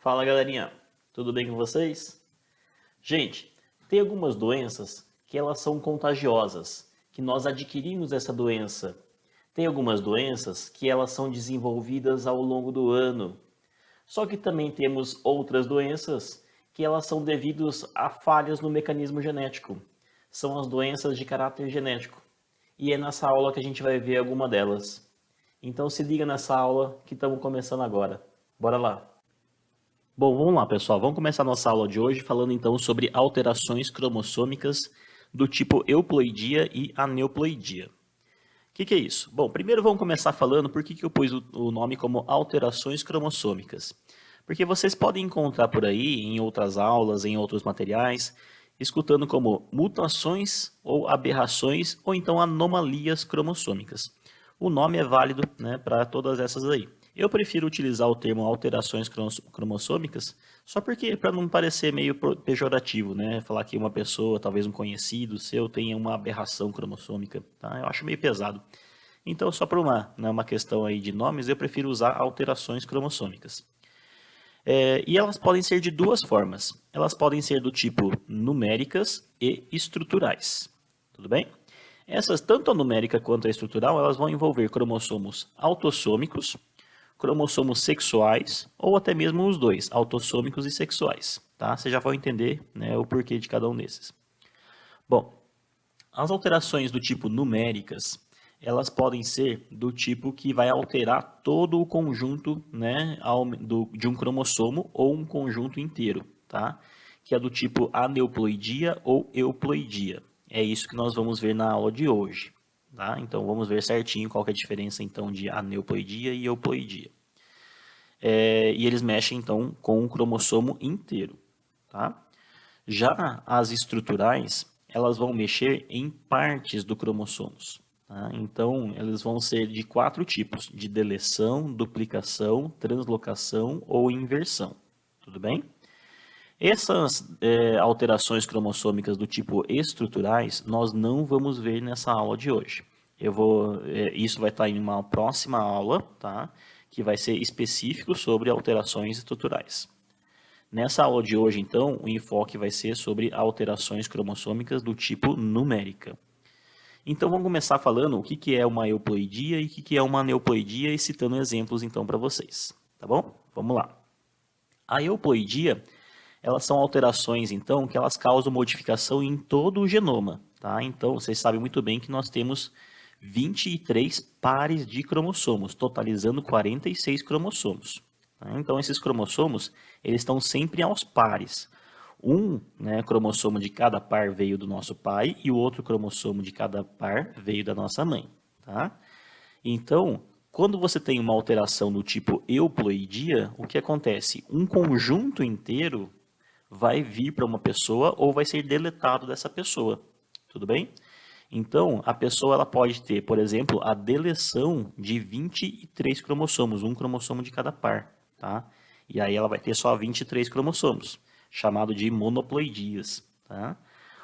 Fala galerinha, tudo bem com vocês? Gente, tem algumas doenças que elas são contagiosas, que nós adquirimos essa doença. Tem algumas doenças que elas são desenvolvidas ao longo do ano. Só que também temos outras doenças que elas são devidas a falhas no mecanismo genético. São as doenças de caráter genético. E é nessa aula que a gente vai ver alguma delas. Então se liga nessa aula que estamos começando agora. Bora lá! Bom, vamos lá, pessoal. Vamos começar nossa aula de hoje falando então sobre alterações cromossômicas do tipo euploidia e aneuploidia. O que é isso? Bom, primeiro vamos começar falando por que eu pus o nome como alterações cromossômicas. Porque vocês podem encontrar por aí, em outras aulas, em outros materiais, escutando como mutações ou aberrações ou então anomalias cromossômicas. O nome é válido, né, para todas essas aí. Eu prefiro utilizar o termo alterações cromossômicas só porque para não parecer meio pejorativo, né, falar que uma pessoa, talvez um conhecido seu, tenha uma aberração cromossômica, tá? Eu acho meio pesado. Então, só para uma questão aí de nomes, eu prefiro usar alterações cromossômicas. E elas podem ser de duas formas. Elas podem ser do tipo numéricas e estruturais. Tudo bem? Essas, tanto a numérica quanto a estrutural, elas vão envolver cromossomos autossômicos, cromossomos sexuais, ou até mesmo os dois, autossômicos e sexuais. Tá? Você já vai entender, né, o porquê de cada um desses. Bom, as alterações do tipo numéricas, elas podem ser do tipo que vai alterar todo o conjunto, né, de um cromossomo ou um conjunto inteiro, tá? Que é do tipo aneuploidia ou euploidia. É isso que nós vamos ver na aula de hoje, tá? Então vamos ver certinho qual que é a diferença então de aneuploidia e euploidia. E eles mexem então com o cromossomo inteiro, tá? Já as estruturais, elas vão mexer em partes do cromossomos. Tá? Então, eles vão ser de 4 tipos, de deleção, duplicação, translocação ou inversão. Tudo bem? Essas alterações cromossômicas do tipo estruturais, nós não vamos ver nessa aula de hoje. Isso vai estar em uma próxima aula, tá? Que vai ser específico sobre alterações estruturais. Nessa aula de hoje, então, o enfoque vai ser sobre alterações cromossômicas do tipo numérica. Então, vamos começar falando o que é uma euploidia e o que é uma aneuploidia e citando exemplos, então, para vocês. Tá bom? Vamos lá. A euploidia, elas são alterações, então, que elas causam modificação em todo o genoma. Tá? Então, vocês sabem muito bem que nós temos 23 pares de cromossomos, totalizando 46 cromossomos. Então, esses cromossomos, eles estão sempre aos pares. Um, né, cromossomo de cada par veio do nosso pai e o outro cromossomo de cada par veio da nossa mãe. Tá? Então, quando você tem uma alteração do tipo euploidia, o que acontece? Um conjunto inteiro vai vir para uma pessoa ou vai ser deletado dessa pessoa. Tudo bem? Então, a pessoa ela pode ter, por exemplo, a deleção de 23 cromossomos, um cromossomo de cada par. Tá? E aí ela vai ter só 23 cromossomos, chamado de monoploidias. Tá?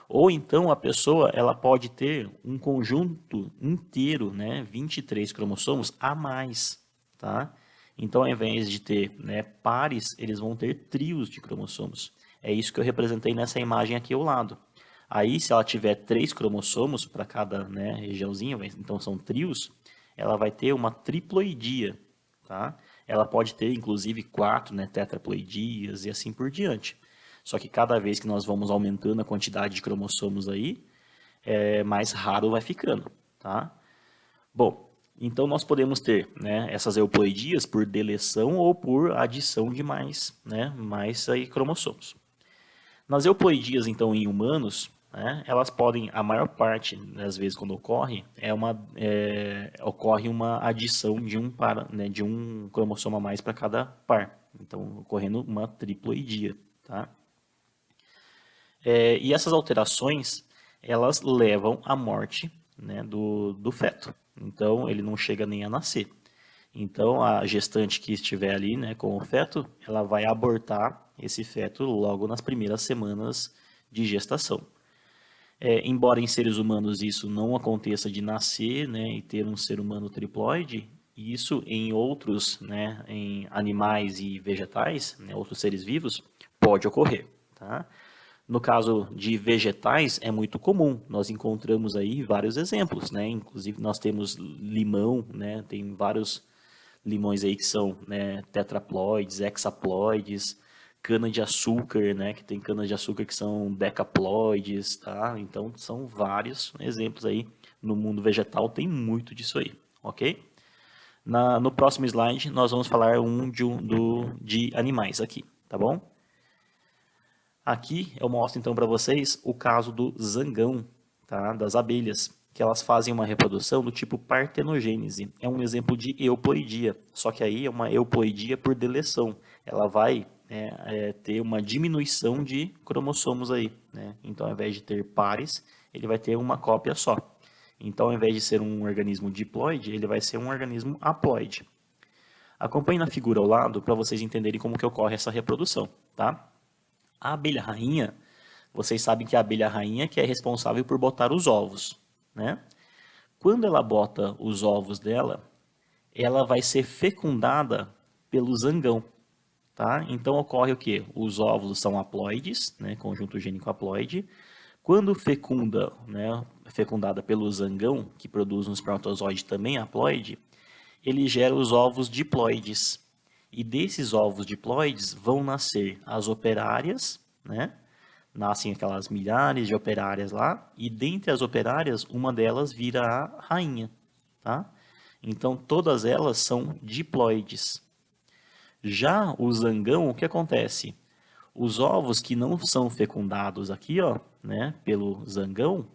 Ou então a pessoa ela pode ter um conjunto inteiro, né, 23 cromossomos a mais. Tá? Então, ao invés de ter, né, pares, eles vão ter trios de cromossomos. É isso que eu representei nessa imagem aqui ao lado. Aí, se ela tiver 3 cromossomos para cada, né, regiãozinha, então são trios, ela vai ter uma triploidia. Tá? Ela pode ter, inclusive, 4, né, tetraploidias e assim por diante. Só que cada vez que nós vamos aumentando a quantidade de cromossomos aí, mais raro vai ficando. Tá? Bom, então nós podemos ter, né, essas euploidias por deleção ou por adição de mais, né, mais aí cromossomos. Nas euploidias, então, em humanos, né, elas podem, a maior parte das vezes quando ocorre, ocorre uma adição de né, de um cromossomo a mais para cada par. Então, ocorrendo uma triploidia. Tá? E essas alterações, elas levam à morte, né, do feto. Então, ele não chega nem a nascer. Então, a gestante que estiver ali, né, com o feto, ela vai abortar esse feto logo nas primeiras semanas de gestação. Embora em seres humanos isso não aconteça de nascer, né, e ter um ser humano triploide, E isso em outros, né, em animais e vegetais, né, outros seres vivos, pode ocorrer, tá? No caso de vegetais, é muito comum, nós encontramos aí vários exemplos, né? Inclusive nós temos limão, né? Tem vários limões aí que são, né, tetraploides, hexaploides, cana-de-açúcar, né, que tem cana-de-açúcar que são decaploides, tá? Então são vários exemplos aí. No mundo vegetal tem muito disso aí, ok? No próximo slide nós vamos falar de animais aqui, tá bom? Aqui eu mostro então para vocês o caso do zangão, tá? Das abelhas, que elas fazem uma reprodução do tipo partenogênese. É um exemplo de euploidia, só que aí é uma euploidia por deleção. Ela vai ter uma diminuição de cromossomos aí, né? Então ao invés de ter pares, ele vai ter uma cópia só. Então ao invés de ser um organismo diploide, ele vai ser um organismo haploide. Acompanhe na figura ao lado para vocês entenderem como que ocorre essa reprodução, tá? A abelha rainha, vocês sabem que a abelha rainha que é responsável por botar os ovos, né? Quando ela bota os ovos dela, ela vai ser fecundada pelo zangão, tá? Então ocorre o quê? Os óvulos são haploides, né? Conjunto gênico haploide. Quando fecunda, né? Fecundada pelo zangão, que produz um espermatozoide também haploide, ele gera os ovos diploides. E desses ovos diploides vão nascer as operárias, né? Nascem aquelas milhares de operárias lá, e dentre as operárias, uma delas vira a rainha, tá? Então, todas elas são diploides. Já o zangão, o que acontece? Os ovos que não são fecundados aqui, ó, né, pelo zangão,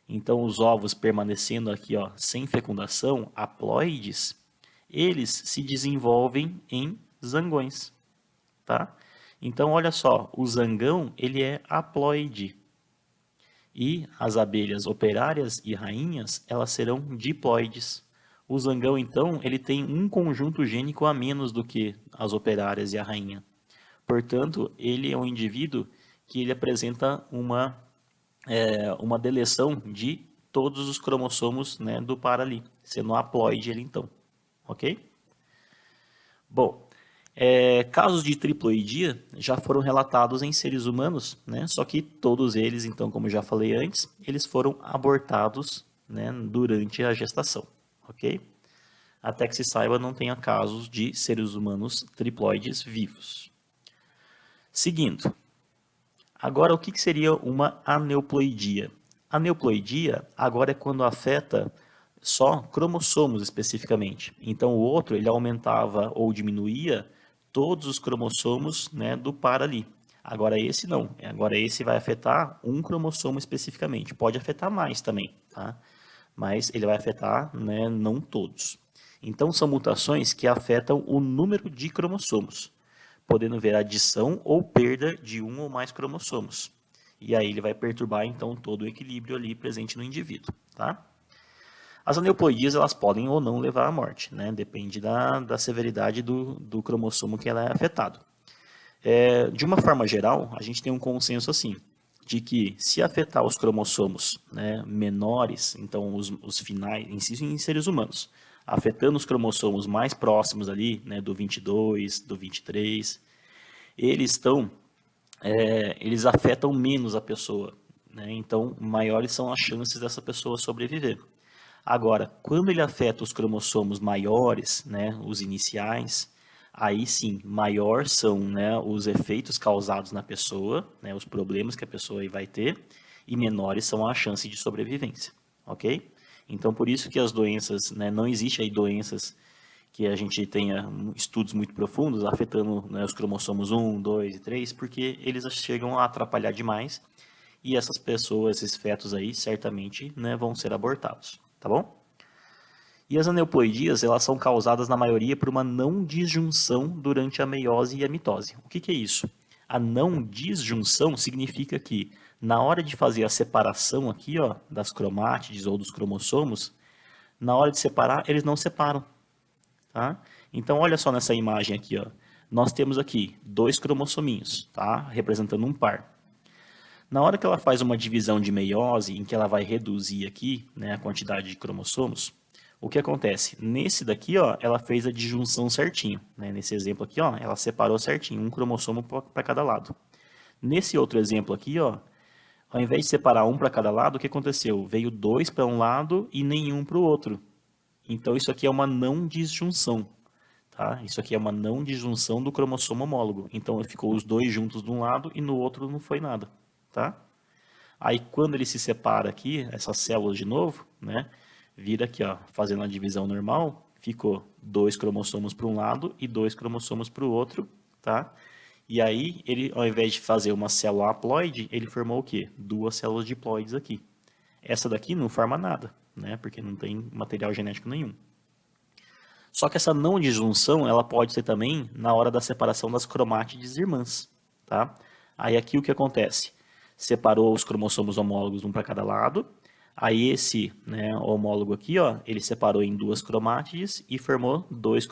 então os ovos permanecendo aqui, ó, sem fecundação, haploides, eles se desenvolvem em zangões, tá? Então, olha só, o zangão, ele é haploide. E as abelhas operárias e rainhas, elas serão diploides. O zangão, então, ele tem um conjunto gênico a menos do que as operárias e a rainha. Portanto, ele é um indivíduo que ele apresenta uma deleção de todos os cromossomos, né, do par ali, sendo haploide ele então, ok? Bom, casos de triploidia já foram relatados em seres humanos, né, só que todos eles, então, como já falei antes, eles foram abortados, né, durante a gestação, ok? Até que se saiba, não tenha casos de seres humanos triploides vivos. Seguindo, agora o que seria uma aneuploidia? Aneuploidia agora é quando afeta só cromossomos especificamente. Então o outro ele aumentava ou diminuía todos os cromossomos, né, do par ali. Agora esse não. Agora esse vai afetar um cromossomo especificamente. Pode afetar mais também, tá? Mas ele vai afetar, né, não todos. Então são mutações que afetam o número de cromossomos, podendo ver adição ou perda de um ou mais cromossomos. E aí ele vai perturbar, então, todo o equilíbrio ali presente no indivíduo, tá? As aneuploidias, elas podem ou não levar à morte, né? Depende da severidade do cromossomo que ela é afetado. De uma forma geral, a gente tem um consenso assim, de que se afetar os cromossomos, né, menores, então os finais, em seres humanos, afetando os cromossomos mais próximos ali, né, do 22, do 23, eles afetam menos a pessoa, né? Então maiores são as chances dessa pessoa sobreviver. Agora, quando ele afeta os cromossomos maiores, né, os iniciais, aí sim, maior são, né, os efeitos causados na pessoa, né, os problemas que a pessoa aí vai ter, e menores são as chances de sobrevivência, ok? Então, por isso que as doenças, né, não existe aí doenças que a gente tenha estudos muito profundos afetando, né, os cromossomos 1, 2 e 3, porque eles chegam a atrapalhar demais e essas pessoas, esses fetos aí, certamente, né, vão ser abortados, tá bom? E as aneuploidias, elas são causadas na maioria por uma não disjunção durante a meiose e a mitose. O que é isso? A não disjunção significa que na hora de fazer a separação aqui, ó, das cromátides ou dos cromossomos, na hora de separar, eles não separam. Tá? Então, olha só nessa imagem aqui, ó. Nós temos aqui 2 cromossominhos, tá? Representando um par. Na hora que ela faz uma divisão de meiose, em que ela vai reduzir aqui, né, a quantidade de cromossomos, o que acontece? Nesse daqui, ó, ela fez a disjunção certinho, né? Nesse exemplo aqui, ó, ela separou certinho, um cromossomo para cada lado. Nesse outro exemplo aqui, ó, ao invés de separar um para cada lado, o que aconteceu? Veio 2 para um lado e nenhum para o outro. Então, isso aqui é uma não disjunção. Tá? Isso aqui é uma não disjunção do cromossomo homólogo. Então, ficou os dois juntos de um lado e no outro não foi nada. Tá? Aí, quando ele se separa aqui, essas células de novo, né, vira aqui, ó, fazendo a divisão normal, ficou 2 cromossomos para um lado e 2 cromossomos para o outro. Tá? E aí, ele, ao invés de fazer uma célula haploide, ele formou o quê? 2 células diploides aqui. Essa daqui não forma nada, né? Porque não tem material genético nenhum. Só que essa não disjunção, ela pode ser também na hora da separação das cromátides irmãs, tá? Aí aqui o que acontece? Separou os cromossomos homólogos um para cada lado. Aí esse, né, homólogo aqui, ó, ele separou em 2 cromátides e formou 2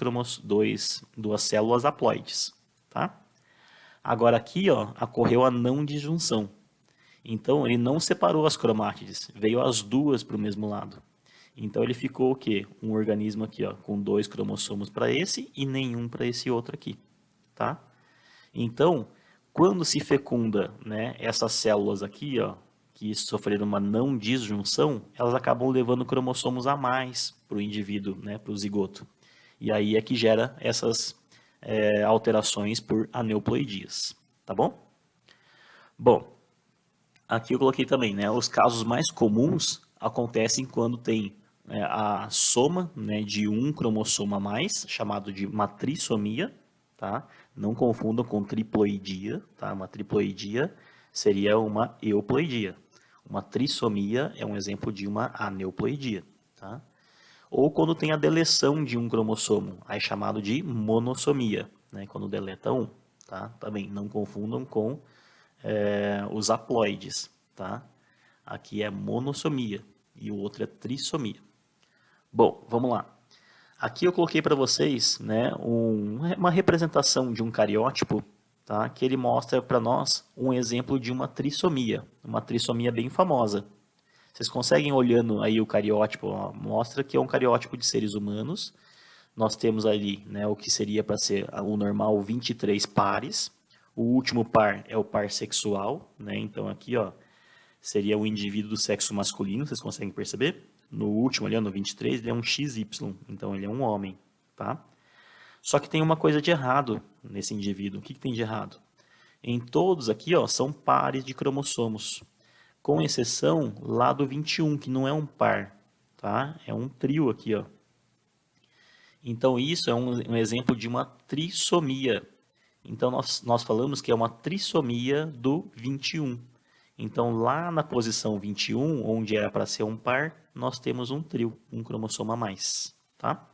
células haploides, tá? Agora aqui, ó, ocorreu a não disjunção. Então, ele não separou as cromátides, veio as duas para o mesmo lado. Então, ele ficou o quê? Um organismo aqui, ó, com 2 cromossomos para esse e nenhum para esse outro aqui, tá? Então, quando se fecunda, né, essas células aqui, ó, que sofreram uma não disjunção, elas acabam levando cromossomos a mais para o indivíduo, né, para o zigoto. E aí é que gera essas alterações por aneuploidias, tá bom? Bom, aqui eu coloquei também, né, os casos mais comuns acontecem quando tem a soma, né, de um cromossomo a mais, chamado de matrissomia, tá? Não confundam com triploidia, tá? Uma triploidia seria uma euploidia. Uma trissomia é um exemplo de uma aneuploidia, tá? Ou quando tem a deleção de um cromossomo, aí chamado de monossomia, né? Quando deleta um, tá? Também não confundam com os haploides, tá? Aqui é monossomia e o outro é trissomia. Bom, vamos lá. Aqui eu coloquei para vocês, né, uma representação de um cariótipo, tá? Que ele mostra para nós um exemplo de uma trissomia bem famosa. Vocês conseguem, olhando aí o cariótipo, ó, mostra que é um cariótipo de seres humanos. Nós temos ali, né, o que seria para ser o normal 23 pares. O último par é o par sexual, né? Então aqui, ó, seria o indivíduo do sexo masculino, vocês conseguem perceber? No último ali, no 23, ele é um XY, então ele é um homem, tá? Só que tem uma coisa de errado nesse indivíduo. O que tem de errado? Em todos aqui, ó, são pares de cromossomos, com exceção lá do 21, que não é um par, tá? É um trio aqui, ó. Então isso é um exemplo de uma trissomia. Então nós falamos que é uma trissomia do 21. Então, lá na posição 21, onde era para ser um par, nós temos um trio, um cromossomo a mais, tá?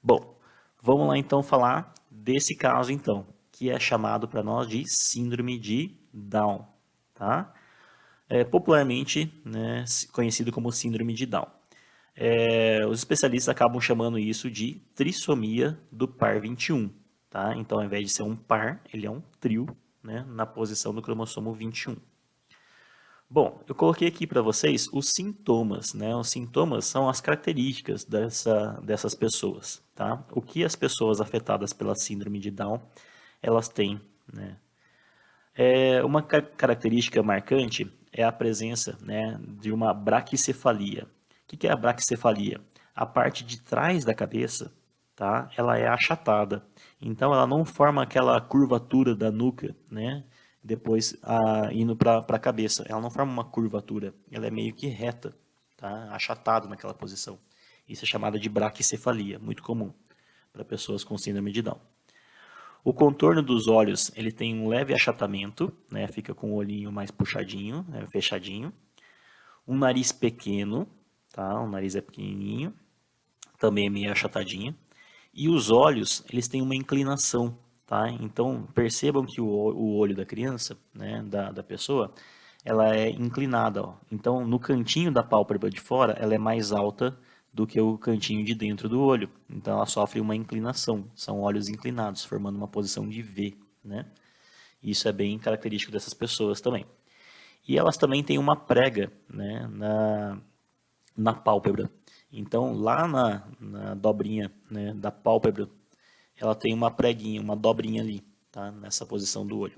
Bom, vamos lá então falar desse caso então, que é chamado para nós de síndrome de Down, tá? Popularmente, né, conhecido como síndrome de Down. Os especialistas acabam chamando isso de trissomia do par 21, tá? Então, ao invés de ser um par, ele é um trio, né, na posição do cromossomo 21. Bom, eu coloquei aqui para vocês os sintomas, né? Os sintomas são as características dessas pessoas, tá? O que as pessoas afetadas pela síndrome de Down, elas têm, né? Uma característica marcante é a presença, né, de uma braquicefalia. O que é a braquicefalia? A parte de trás da cabeça, tá? Ela é achatada. Então, ela não forma aquela curvatura da nuca, né? Depois indo para a cabeça. Ela não forma uma curvatura, ela é meio que reta, tá? Achatada naquela posição. Isso é chamada de braquicefalia, muito comum para pessoas com síndrome de Down. O contorno dos olhos, ele tem um leve achatamento, né? Fica com o olhinho mais puxadinho, né? Fechadinho. Um nariz pequeno, tá? O nariz é pequenininho, também é meio achatadinho. E os olhos, eles têm uma inclinação, tá? Então, percebam que o olho da criança, né, da pessoa, ela é inclinada, ó. Então, no cantinho da pálpebra de fora, ela é mais alta do que o cantinho de dentro do olho. Então, ela sofre uma inclinação. São olhos inclinados, formando uma posição de V, né? Isso é bem característico dessas pessoas também. E elas também têm uma prega, né, na pálpebra. Então, lá na dobrinha, né, da pálpebra, ela tem uma preguinha, uma dobrinha ali, tá? Nessa posição do olho.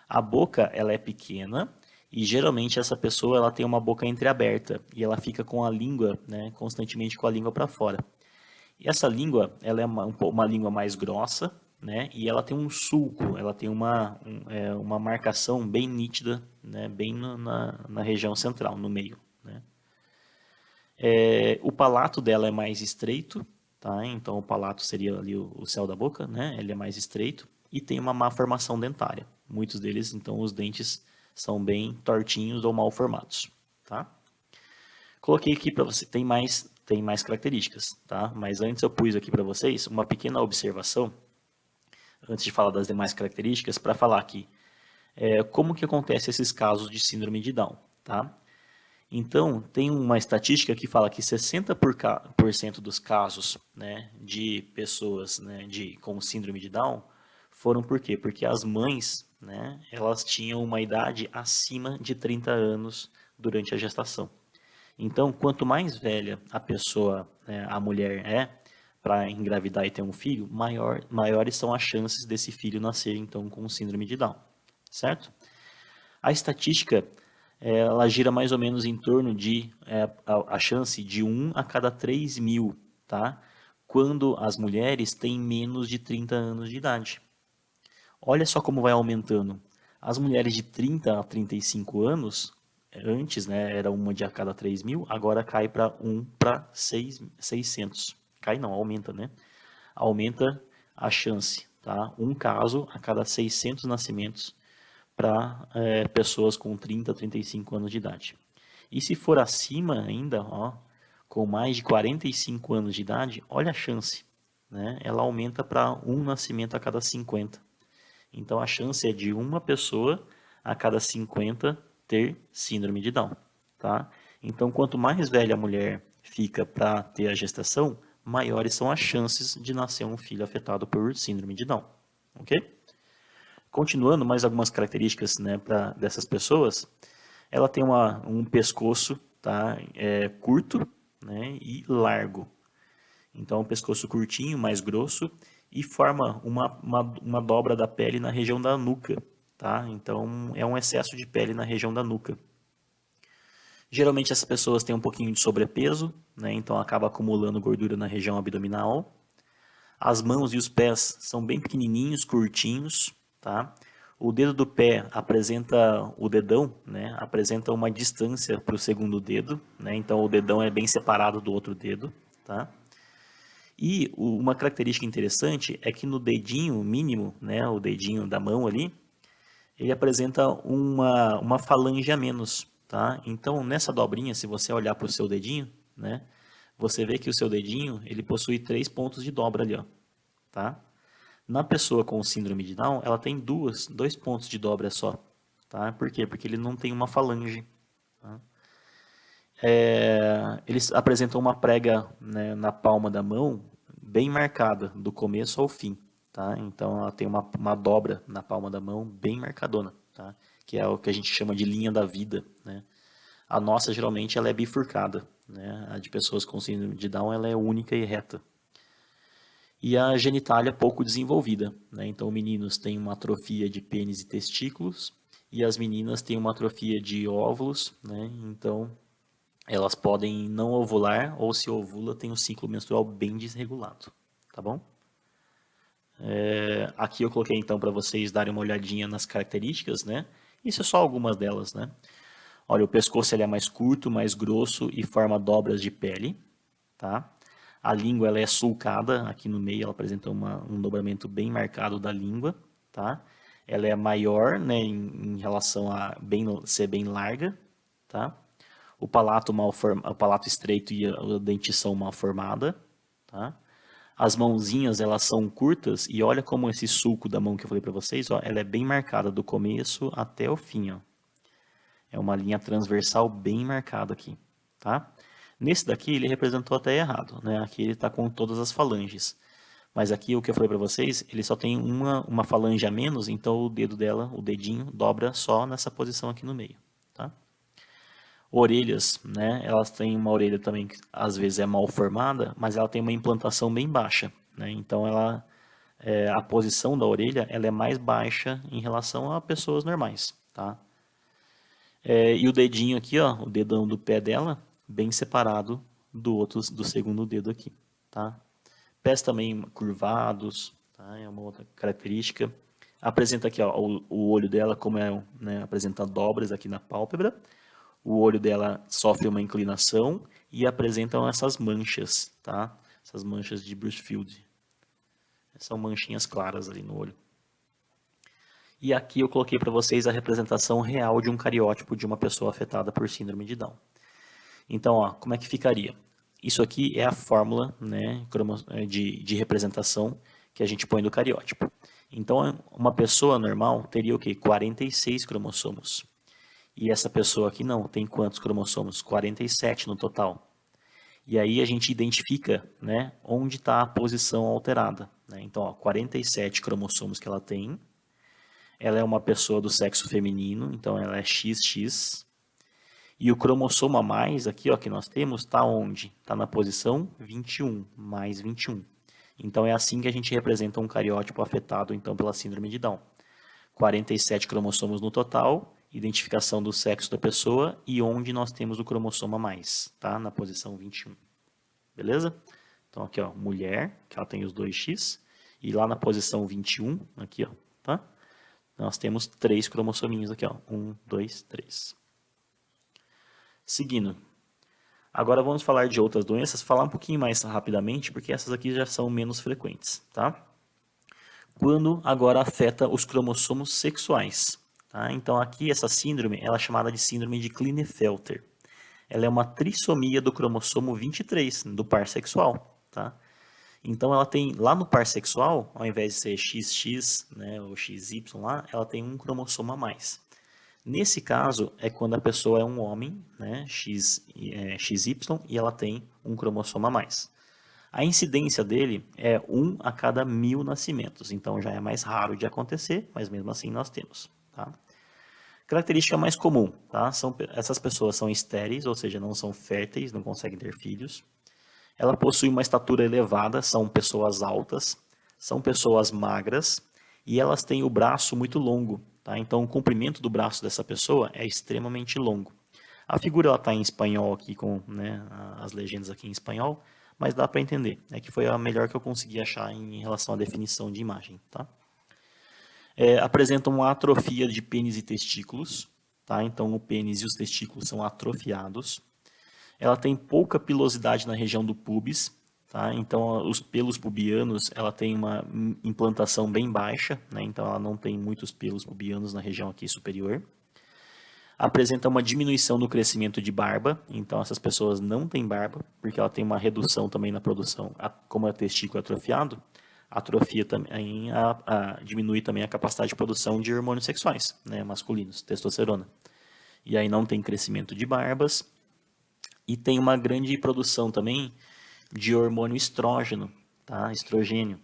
A boca, ela é pequena e geralmente essa pessoa ela tem uma boca entreaberta e ela fica com a língua, né, constantemente com a língua para fora. E essa língua, ela é uma língua mais grossa, né, e ela tem um sulco, ela tem uma marcação bem nítida, né, bem na região central, no meio, né. O palato dela é mais estreito, tá? Então o palato seria ali o céu da boca, né? Ele é mais estreito e tem uma má formação dentária. Muitos deles, então, os dentes são bem tortinhos ou mal formados, tá? Coloquei aqui para você, tem mais características, tá? Mas antes eu pus aqui para vocês uma pequena observação, antes de falar das demais características, para falar aqui como que acontece esses casos de síndrome de Down, tá? Então, tem uma estatística que fala que 60% dos casos, né, de pessoas, né, com síndrome de Down foram por quê? Porque as mães, né, elas tinham uma idade acima de 30 anos durante a gestação. Então, quanto mais velha a pessoa, né, a mulher para engravidar e ter um filho, maiores são as chances desse filho nascer, então, com síndrome de Down, certo? A estatística ela gira mais ou menos em torno de a chance de 1 a cada 3 mil, tá? Quando as mulheres têm menos de 30 anos de idade. Olha só como vai aumentando. As mulheres de 30 a 35 anos, antes, né, era uma de a cada 3 mil, agora cai para 1 para 600. Cai não, aumenta, né? Aumenta a chance, tá? Um caso a cada 600 nascimentos para pessoas com 30 a 35 anos de idade. E se for acima ainda, ó, com mais de 45 anos de idade, olha a chance, né? Ela aumenta para um nascimento a cada 50. Então a chance é de uma pessoa a cada 50 ter síndrome de Down, tá? Então quanto mais velha a mulher fica para ter a gestação, maiores são as chances de nascer um filho afetado por síndrome de Down, ok? Continuando, mais algumas características, né, dessas pessoas, ela tem um pescoço, tá, curto, né, e largo. Então, um pescoço curtinho, mais grosso, e forma uma dobra da pele na região da nuca, tá? Então, é um excesso de pele na região da nuca. Geralmente, essas pessoas têm um pouquinho de sobrepeso, né, então acaba acumulando gordura na região abdominal. As mãos e os pés são bem pequenininhos, curtinhos, tá? O dedo do pé apresenta, o dedão, né, apresenta uma distância para o segundo dedo, né? Então o dedão é bem separado do outro dedo, tá? E uma característica interessante é que no dedinho mínimo, né, o dedinho da mão ali, ele apresenta uma falange a menos, tá? Então nessa dobrinha, se você olhar para o seu dedinho, né, você vê que o seu dedinho ele possui 3 pontos de dobra ali, ó, tá? Na pessoa com síndrome de Down, ela tem dois pontos de dobra só, tá? Por quê? Porque ele não tem uma falange. Tá? Eles apresentam uma prega, né, na palma da mão bem marcada, do começo ao fim, tá? Então ela tem uma dobra na palma da mão bem marcadona, tá? Que é o que a gente chama de linha da vida, né? A nossa geralmente ela é bifurcada, né? A de pessoas com síndrome de Down ela é única e reta. E a genitália pouco desenvolvida, né? Então meninos têm uma atrofia de pênis e testículos e as meninas têm uma atrofia de óvulos, né? Então elas podem não ovular ou se ovula tem um ciclo menstrual bem desregulado, tá bom? Aqui eu coloquei então para vocês darem uma olhadinha nas características, né? Isso é só algumas delas, né? Olha, o pescoço ele é mais curto, mais grosso e forma dobras de pele, tá? A língua ela é sulcada, aqui no meio ela apresenta um dobramento bem marcado da língua, tá? Ela é maior, né, em relação a ser bem larga, tá? O palato o palato estreito e a dentição mal formada, tá? As mãozinhas elas são curtas e olha como esse sulco da mão que eu falei para vocês, ó, ela é bem marcada do começo até o fim, ó. É uma linha transversal bem marcada aqui, tá? Nesse daqui ele representou até errado, né? Aqui ele está com todas as falanges. Mas aqui o que eu falei para vocês, ele só tem uma falange a menos, então o dedo dela, o dedinho, dobra só nessa posição aqui no meio, tá? Orelhas, né? Elas têm uma orelha também que às vezes é mal formada, mas ela tem uma implantação bem baixa, né? Então a posição da orelha ela é mais baixa em relação a pessoas normais, tá? E o dedinho aqui, ó, o dedão do pé dela, bem separado do segundo dedo aqui, tá? Pés também curvados, tá? É uma outra característica. Apresenta aqui, ó, o olho dela, como né, apresenta dobras aqui na pálpebra. O olho dela sofre uma inclinação e apresentam essas manchas, tá? Essas manchas de Brucefield. São manchinhas claras ali no olho. E aqui eu coloquei para vocês a representação real de um cariótipo de uma pessoa afetada por síndrome de Down. Então, ó, como é que ficaria? Isso aqui é a fórmula, né, de representação que a gente põe do cariótipo. Então, uma pessoa normal teria o quê? 46 cromossomos. E essa pessoa aqui não, tem quantos cromossomos? 47 no total. E aí a gente identifica, né, onde está a posição alterada, né? Então, ó, 47 cromossomos que ela tem. Ela é uma pessoa do sexo feminino, então ela é XX. E o cromossomo a mais aqui, ó, que nós temos, está onde? Está na posição 21, mais 21. Então é assim que a gente representa um cariótipo afetado então pela síndrome de Down. 47 cromossomos no total, identificação do sexo da pessoa e onde nós temos o cromossomo a mais, tá? Na posição 21. Beleza? Então aqui, ó, mulher, que ela tem os 2x, e lá na posição 21, aqui, ó, tá? Nós temos 3 cromossominhos aqui, ó. 1, 2, 3. Seguindo. Agora vamos falar de outras doenças, falar um pouquinho mais rapidamente, porque essas aqui já são menos frequentes, tá? Quando agora afeta os cromossomos sexuais, tá? Então aqui essa síndrome, ela é chamada de síndrome de Klinefelter. Ela é uma trissomia do cromossomo 23, do par sexual, tá? Então ela tem, lá no par sexual, ao invés de ser XX, né, ou XY lá, ela tem um cromossomo a mais. Nesse caso, é quando a pessoa é um homem, né, XY, e ela tem um cromossomo a mais. A incidência dele é 1 a cada 1000 nascimentos, então já é mais raro de acontecer, mas mesmo assim nós temos. Tá? Característica mais comum, tá? Essas pessoas são estéreis, ou seja, não são férteis, não conseguem ter filhos. Ela possui uma estatura elevada, são pessoas altas, são pessoas magras e elas têm o braço muito longo. Tá? Então, o comprimento do braço dessa pessoa é extremamente longo. A figura está em espanhol aqui, com, né, as legendas aqui em espanhol, mas dá para entender. É que foi a melhor que eu consegui achar em relação à definição de imagem. Tá? Apresentam uma atrofia de pênis e testículos. Tá? Então, o pênis e os testículos são atrofiados. Ela tem pouca pilosidade na região do pubis, tá? Então os pelos pubianos, ela tem uma implantação bem baixa, né? Então ela não tem muitos pelos pubianos na região aqui superior. Apresenta uma diminuição no crescimento de barba, então essas pessoas não têm barba, porque ela tem uma redução também na produção, como é testículo atrofiado, atrofia também, diminui também a capacidade de produção de hormônios sexuais, né, masculinos, testosterona. E aí não tem crescimento de barbas, e tem uma grande produção também de hormônio estrógeno, tá? Estrogênio.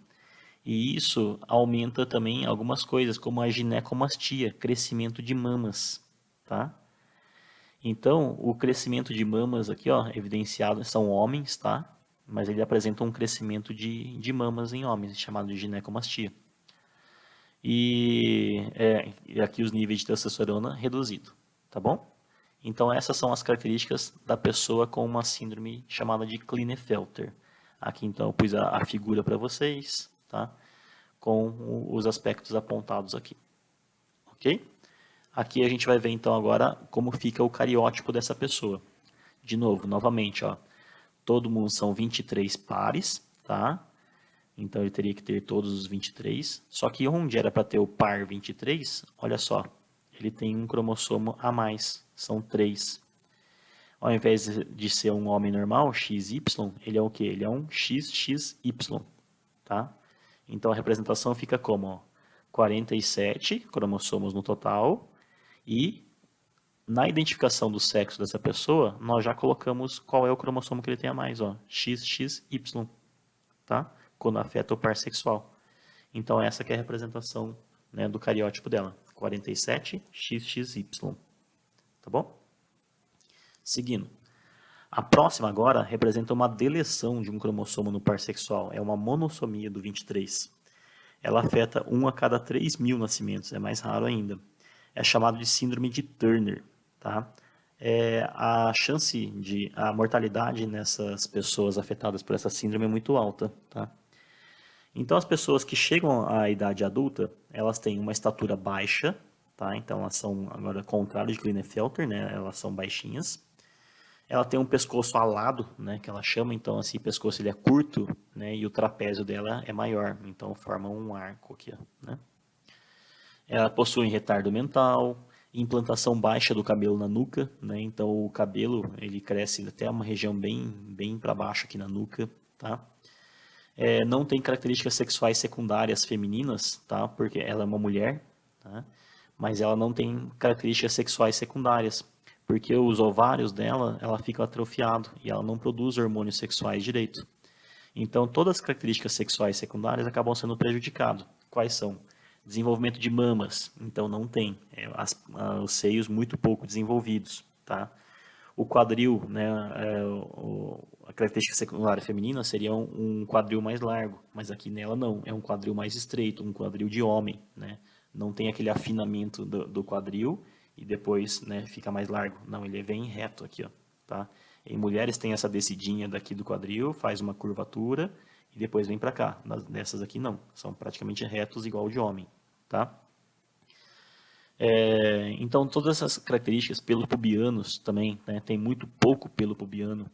E isso aumenta também algumas coisas, como a ginecomastia, crescimento de mamas, tá? Então, o crescimento de mamas aqui, ó, evidenciado, são homens, tá? Mas ele apresenta um crescimento de mamas em homens, chamado de ginecomastia. E aqui os níveis de testosterona reduzido, tá bom? Então essas são as características da pessoa com uma síndrome chamada de Klinefelter. Aqui então eu pus a figura para vocês, tá? Com os aspectos apontados aqui. Ok? Aqui a gente vai ver então agora como fica o cariótipo dessa pessoa. De novo, novamente, ó, todo mundo são 23 pares, tá? Então ele teria que ter todos os 23. Só que onde era para ter o par 23, olha só, ele tem um cromossomo a mais, são 3. Ao invés de ser um homem normal, XY, ele é o quê? Ele é um XXY, tá? Então a representação fica como, ó, 47 cromossomos no total e na identificação do sexo dessa pessoa, nós já colocamos qual é o cromossomo que ele tem a mais, ó, XXY, tá? Quando afeta o par sexual. Então essa que é a representação, né, do cariótipo dela, 47 XXY, tá bom? Seguindo. A próxima agora representa uma deleção de um cromossomo no par sexual, é uma monossomia do 23. Ela afeta 1 a cada 3.000 nascimentos, é mais raro ainda. É chamado de síndrome de Turner, tá? A mortalidade nessas pessoas afetadas por essa síndrome é muito alta, tá? Então, as pessoas que chegam à idade adulta, elas têm uma estatura baixa, tá? Então, elas são, agora, contrário de Klinefelter, né? Elas são baixinhas. Ela tem um pescoço alado, né? Que ela chama, então, assim, o pescoço ele é curto, né? E o trapézio dela é maior, então forma um arco aqui, né? Ela possui retardo mental, implantação baixa do cabelo na nuca, né? Então, o cabelo, ele cresce até uma região bem para baixo aqui na nuca, tá? Não tem características sexuais secundárias femininas, tá? Porque ela é uma mulher, tá? Mas ela não tem características sexuais secundárias, porque os ovários dela, ela fica atrofiado e ela não produz hormônios sexuais direito. Então, todas as características sexuais secundárias acabam sendo prejudicadas. Quais são? Desenvolvimento de mamas, então não tem. Os seios muito pouco desenvolvidos, tá? O quadril, né, a característica secundária feminina seria um quadril mais largo, mas aqui nela não, é um quadril mais estreito, um quadril de homem, né? Não tem aquele afinamento do quadril e depois, né, fica mais largo. Não, ele vem reto aqui, ó, tá? Em mulheres tem essa descidinha daqui do quadril, faz uma curvatura e depois vem para cá. Nessas aqui não, são praticamente retos igual de homem, tá? Então, todas essas características, pelos pubianos também, né, tem muito pouco pelo pubiano,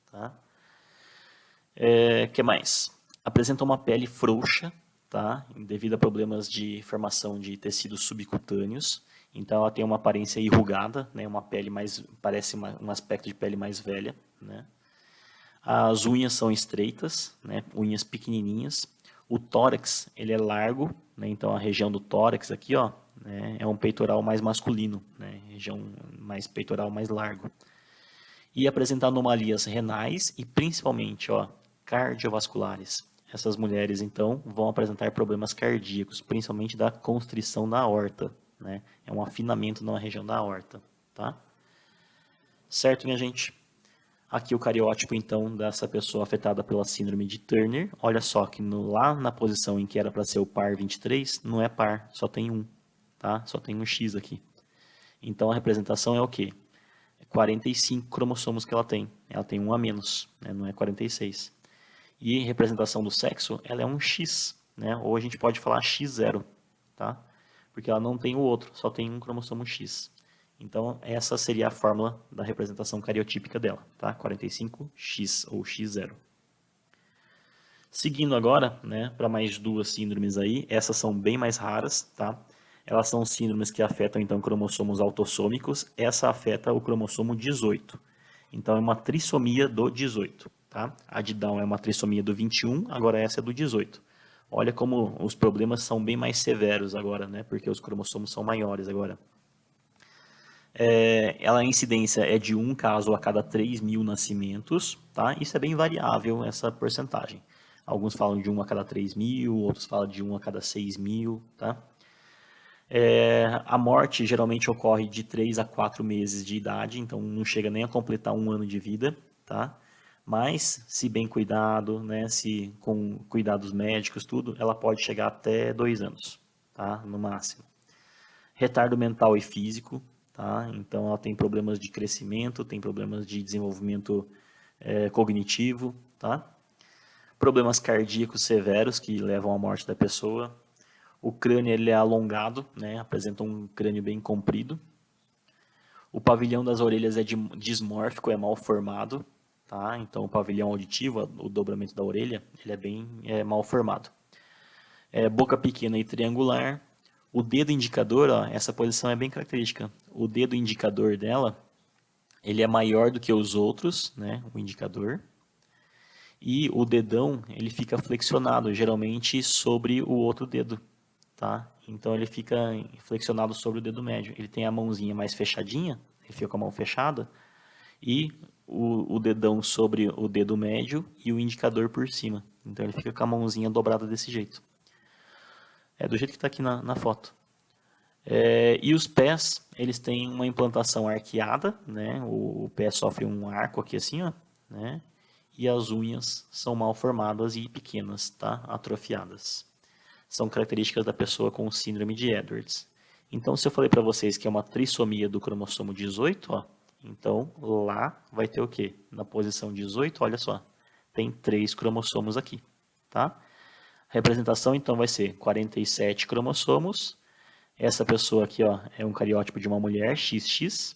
tá? Que mais? Apresenta uma pele frouxa, tá? Devido a problemas de formação de tecidos subcutâneos. Então, ela tem uma aparência enrugada, né? Uma pele mais, parece um aspecto de pele mais velha, né? As unhas são estreitas, né? Unhas pequenininhas. O tórax, ele é largo, né? Então, a região do tórax aqui, ó, né, é um peitoral mais masculino, né? Região mais peitoral mais largo. E apresentar anomalias renais e principalmente, ó, cardiovasculares. Essas mulheres, então, vão apresentar problemas cardíacos, principalmente da constrição da aorta, né? É um afinamento na região da aorta, tá? Certo, minha gente? Aqui o cariótipo, então, dessa pessoa afetada pela síndrome de Turner. Olha só que lá na posição em que era para ser o par 23, não é par, só tem um, tá? Só tem um X aqui. Então, a representação é o quê? 45 cromossomos que ela tem. Ela tem um a menos, né? Não é 46. E representação do sexo, ela é um X, né? Ou a gente pode falar X0, tá? Porque ela não tem o outro, só tem um cromossomo X. Então, essa seria a fórmula da representação cariotípica dela, tá? 45X ou X0. Seguindo agora, né, para mais duas síndromes aí, essas são bem mais raras, tá? Elas são síndromes que afetam, então, cromossomos autossômicos. Essa afeta o cromossomo 18. Então, é uma trissomia do 18, tá? A de Down é uma trissomia do 21, agora essa é do 18. Olha como os problemas são bem mais severos agora, né? Porque os cromossomos são maiores agora. A incidência é de 1 caso a cada 3.000 nascimentos, tá? Isso é bem variável, essa porcentagem. Alguns falam de 1 a cada 3.000, outros falam de 1 a cada 6.000, tá? A morte geralmente ocorre de 3 a 4 meses de idade, então não chega nem a completar um ano de vida, tá? Mas, se bem cuidado, né, se com cuidados médicos, tudo, ela pode chegar até 2 anos, tá? No máximo. Retardo mental e físico, tá? Então ela tem problemas de crescimento, tem problemas de desenvolvimento cognitivo, tá? Problemas cardíacos severos que levam à morte da pessoa. O crânio ele é alongado, né? Apresenta um crânio bem comprido. O pavilhão das orelhas é dismórfico, é mal formado, tá? Então o pavilhão auditivo, o dobramento da orelha, ele é bem mal formado. Boca pequena e triangular. O dedo indicador, ó, essa posição é bem característica. O dedo indicador dela, ele é maior do que os outros, né? O indicador. E o dedão, ele fica flexionado, geralmente sobre o outro dedo, tá? Então ele fica flexionado sobre o dedo médio. Ele tem a mãozinha mais fechadinha, ele fica com a mão fechada, e o dedão sobre o dedo médio e o indicador por cima. Então ele fica com a mãozinha dobrada desse jeito. É do jeito que está aqui na foto. E os pés, eles têm uma implantação arqueada, né? O pé sofre um arco aqui assim, ó, né? E as unhas são mal formadas e pequenas, tá? Atrofiadas. São características da pessoa com síndrome de Edwards. Então, se eu falei para vocês que é uma trissomia do cromossomo 18, ó, então lá vai ter o quê? Na posição 18, olha só, tem 3 cromossomos aqui, tá? A representação, então, vai ser 47 cromossomos. Essa pessoa aqui, ó, é um cariótipo de uma mulher, XX.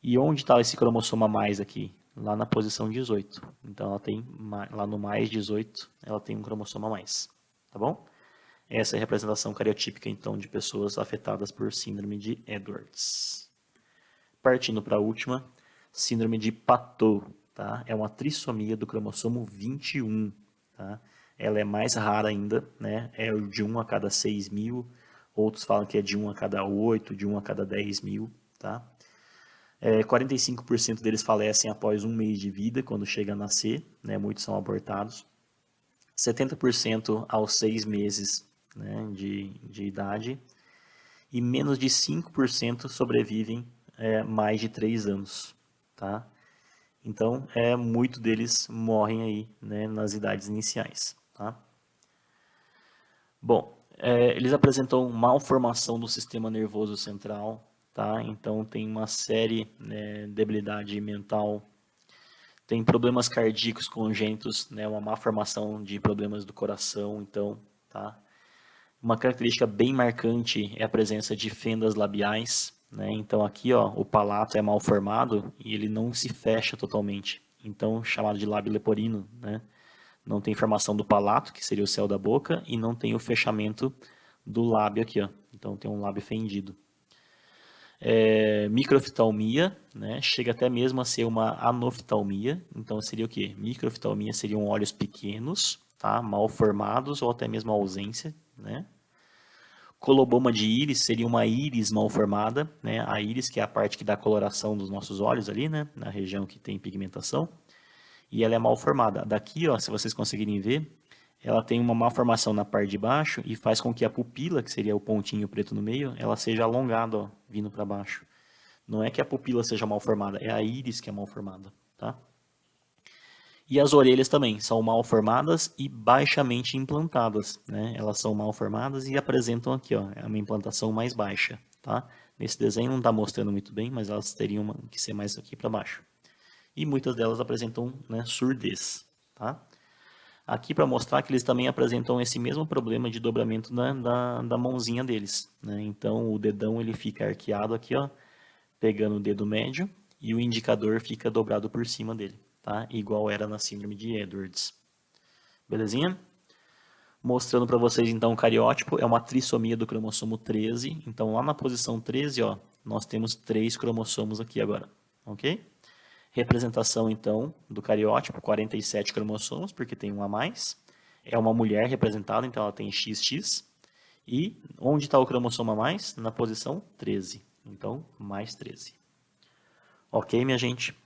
E onde está esse cromossomo a mais aqui? Lá na posição 18. Então, ela tem, lá no mais 18, ela tem um cromossomo a mais, tá bom? Essa é a representação cariotípica, então, de pessoas afetadas por síndrome de Edwards. Partindo para a última, síndrome de Patou, tá? É uma trissomia do cromossomo 21, tá? Ela é mais rara ainda, né? É de 1 a cada 6 mil, outros falam que é de 1 a cada 8, de 1 a cada 10 mil, tá? 45% deles falecem após um mês de vida, quando chega a nascer, né? Muitos são abortados. 70% aos 6 meses, né, de idade, e menos de 5% sobrevivem mais de 3 anos, tá? Então, muito deles morrem aí, né, nas idades iniciais, tá? Bom, eles apresentam malformação do sistema nervoso central, tá? Então, tem uma série, né, debilidade mental, tem problemas cardíacos congênitos, né, uma má formação de problemas do coração, então, tá? Uma característica bem marcante é a presença de fendas labiais, né? Então aqui, ó, o palato é mal formado e ele não se fecha totalmente, então chamado de lábio leporino, né? Não tem formação do palato, que seria o céu da boca, e não tem o fechamento do lábio aqui, ó. Então tem um lábio fendido. Microftalmia, né? Chega até mesmo a ser uma anoftalmia. Então seria o quê? Microftalmia seriam olhos pequenos, tá? Mal formados ou até mesmo ausência, né? Coloboma de íris seria uma íris mal formada, né? A íris que é a parte que dá coloração dos nossos olhos ali, né? Na região que tem pigmentação. E ela é mal formada. Daqui, ó, se vocês conseguirem ver, ela tem uma malformação na parte de baixo e faz com que a pupila, que seria o pontinho preto no meio, ela seja alongada, ó, vindo para baixo. Não é que a pupila seja mal formada, é a íris que é mal formada, tá? E as orelhas também são mal formadas e baixamente implantadas, né? Elas são mal formadas e apresentam aqui, ó, uma implantação mais baixa, tá? Nesse desenho não está mostrando muito bem, mas elas teriam que ser mais aqui para baixo. E muitas delas apresentam, né, surdez, tá? Aqui para mostrar que eles também apresentam esse mesmo problema de dobramento da mãozinha deles, né? Então o dedão ele fica arqueado aqui, ó, pegando o dedo médio e o indicador fica dobrado por cima dele, tá? Igual era na síndrome de Edwards. Belezinha? Mostrando para vocês então o cariótipo, é uma trissomia do cromossomo 13. Então lá na posição 13, ó, nós temos 3 cromossomos aqui agora, ok? Representação então do cariótipo, 47 cromossomos, porque tem um a mais. É uma mulher representada, então ela tem XX. E onde está o cromossomo a mais? Na posição 13. Então, mais 13. Ok, minha gente?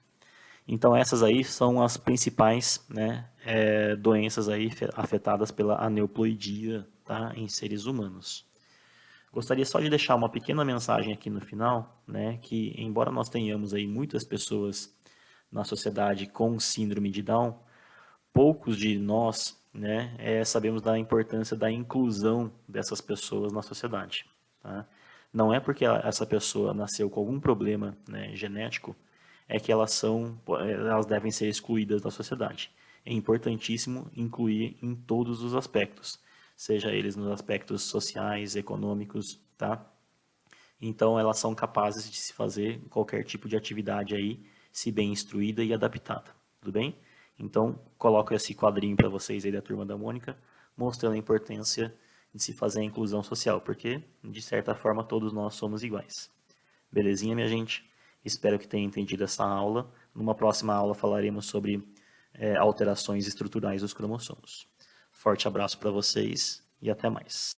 Então, essas aí são as principais, né, doenças aí afetadas pela aneuploidia, tá, em seres humanos. Gostaria só de deixar uma pequena mensagem aqui no final, né, que embora nós tenhamos aí muitas pessoas na sociedade com síndrome de Down, poucos de nós, né, sabemos da importância da inclusão dessas pessoas na sociedade, tá? Não é porque essa pessoa nasceu com algum problema, né, genético, é que elas devem ser excluídas da sociedade. É importantíssimo incluir em todos os aspectos, seja eles nos aspectos sociais, econômicos, tá? Então elas são capazes de se fazer qualquer tipo de atividade aí, se bem instruída e adaptada, tudo bem? Então coloco esse quadrinho para vocês aí da Turma da Mônica, mostrando a importância de se fazer a inclusão social, porque de certa forma todos nós somos iguais. Belezinha, minha gente? Espero que tenham entendido essa aula. Numa próxima aula falaremos sobre alterações estruturais dos cromossomos. Forte abraço para vocês e até mais.